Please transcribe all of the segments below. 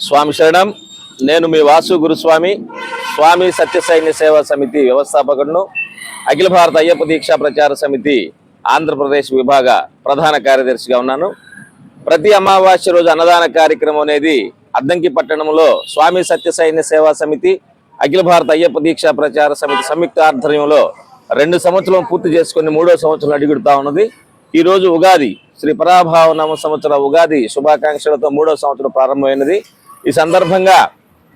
స్వామి శరణం. నేను మీ వాసు గురుస్వామి, స్వామి సత్యసైన్య సేవా సమితి వ్యవస్థాపకుడును, అఖిల భారత అయ్యప్ప దీక్షా ప్రచార సమితి ఆంధ్రప్రదేశ్ విభాగ ప్రధాన కార్యదర్శిగా ఉన్నాను. ప్రతి అమావాస్య రోజు అన్నదాన కార్యక్రమం అనేది అద్దంకి పట్టణంలో స్వామి సత్యసైన్య సేవా సమితి, అఖిల భారత అయ్యప్ప దీక్షా ప్రచార సమితి సంయుక్త ఆధ్వర్యంలో 2 సంవత్సరం పూర్తి చేసుకుని 3వ సంవత్సరం అడుగుడుతా ఉన్నది. ఈ రోజు ఉగాది, శ్రీ పరాభావ నామ సంవత్సర ఉగాది శుభాకాంక్షలతో 3వ సంవత్సరం ప్రారంభమైనది. ఈ సందర్భంగా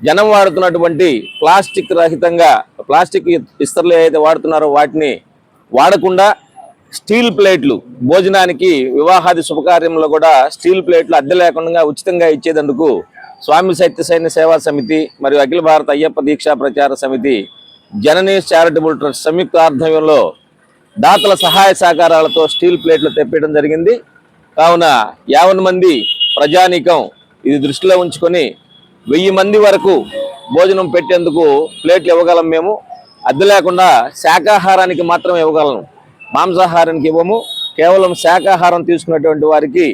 జనం వాడుతున్నటువంటి ప్లాస్టిక్ రహితంగా, ప్లాస్టిక్ ఇస్తర్లు ఏదైతే వాడుతున్నారో వాటిని వాడకుండా స్టీల్ ప్లేట్లు, భోజనానికి వివాహాది శుభకార్యంలో కూడా స్టీల్ ప్లేట్లు అద్దె లేకుండా ఉచితంగా ఇచ్చేందుకు స్వామి సత్యసైన్య సేవా సమితి మరియు అఖిల భారత అయ్యప్ప దీక్షా ప్రచార సమితి జననీ చారిటబుల్ ట్రస్ట్ సంయుక్త ఆధ్వర్యంలో దాతల సహాయ సహకారాలతో స్టీల్ ప్లేట్లు తెప్పడం జరిగింది. కావున 50 మంది ప్రజానీకం ఇది దృష్టిలో ఉంచుకొని 1000 మంది వరకు భోజనం పెట్టేందుకు ప్లేట్లు ఇవ్వగలం. మేము అద్దె లేకుండా శాకాహారానికి మాత్రమే ఇవ్వగలను, మాంసాహారానికి ఇవ్వము. కేవలం శాకాహారం తీసుకున్నటువంటి వారికి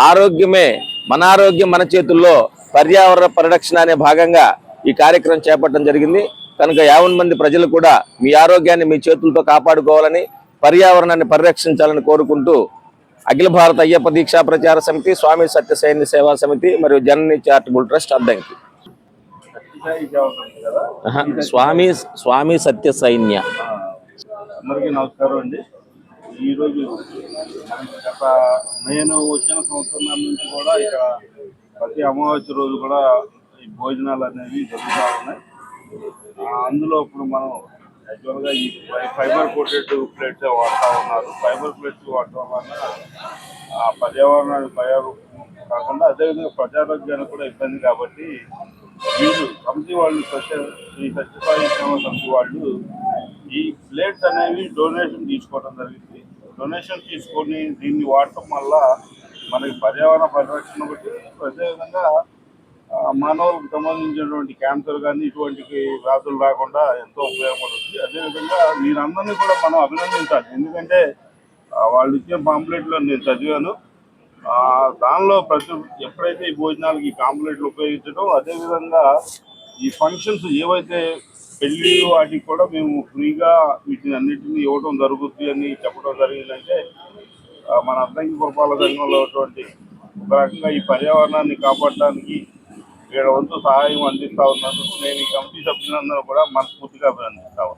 ఆరోగ్యమే, మన ఆరోగ్యం మన చేతుల్లో, పర్యావరణ పరిరక్షణ అనే భాగంగా ఈ కార్యక్రమం చేపట్టడం జరిగింది. కనుక 50 మంది ప్రజలు కూడా మీ ఆరోగ్యాన్ని మీ చేతులతో కాపాడుకోవాలని, పర్యావరణాన్ని పరిరక్షించాలని కోరుకుంటూ అఖిల భారత అయ్యప్ప దీక్షా ప్రచార సమితి, స్వామి సత్యసైన్య సేవా సమితి మరియు జననీ చారిటబుల్ ట్రస్ట్ అద్దంకి. స్వామి సత్యసైన్య. అందరికీ నమస్కారం అండి. ఈరోజు నేను వచ్చిన సంవత్సరం నుంచి కూడా ఇక్కడ ప్రతి అమావాస్య రోజు కూడా ఈ భోజనాలు అనేవి జరుగుతూ ఉన్నాయి. అందులో ఇప్పుడు మనం యాక్చువల్గా ఈ ఫైబర్ కోటెడ్ ప్లేట్స్ వాడుతూ ఉన్నారు. ఫైబర్ ప్లేట్స్ వాడటం వల్ల పర్యావరణానికి కాకుండా అదేవిధంగా ప్రజారోగ్యానికి కూడా ఇబ్బంది. కాబట్టి వీళ్ళు సమితి వాళ్ళు, ఈ సత్యసాయి సేవా సమితి వాళ్ళు ఈ ప్లేట్స్ అనేవి డొనేషన్ తీసుకోవడం జరిగింది. డొనేషన్ తీసుకొని దీన్ని వాడటం వల్ల మనకి పర్యావరణ పరిరక్షణ బట్టి, అదేవిధంగా మానవులకు సంబంధించినటువంటి క్యాన్సర్ కానీ ఇటువంటి వ్యాధులు రాకుండా ఎంతో ఉపయోగపడుతుంది. అదేవిధంగా మీరందరినీ కూడా మనం అభినందించాలి. ఎందుకంటే వాళ్ళు ఇచ్చే పాంప్లెట్లో నేను చదివాను. దానిలో ఎప్పుడైతే ఈ భోజనాలకి ఈ పాంప్లెట్లు ఉపయోగించడం, అదేవిధంగా ఈ ఫంక్షన్స్ ఏవైతే పెళ్లి వాటికి కూడా మేము ఫ్రీగా వీటిని అన్నింటినీ ఇవ్వడం జరుగుతుంది అని చెప్పడం జరిగిందంటే మన అద్దంకి పురపాలక సంఘంలో ఉన్నటువంటి ఒక రకంగా ఈ పర్యావరణాన్ని కాపాడడానికి వీళ్ళ వంతు సహాయం అందిస్తూ ఉన్నందుకు నేను ఈ కమిటీ సభ్యులందరూ కూడా మనస్ఫూర్తిగా అభినందిస్తా ఉన్నాను.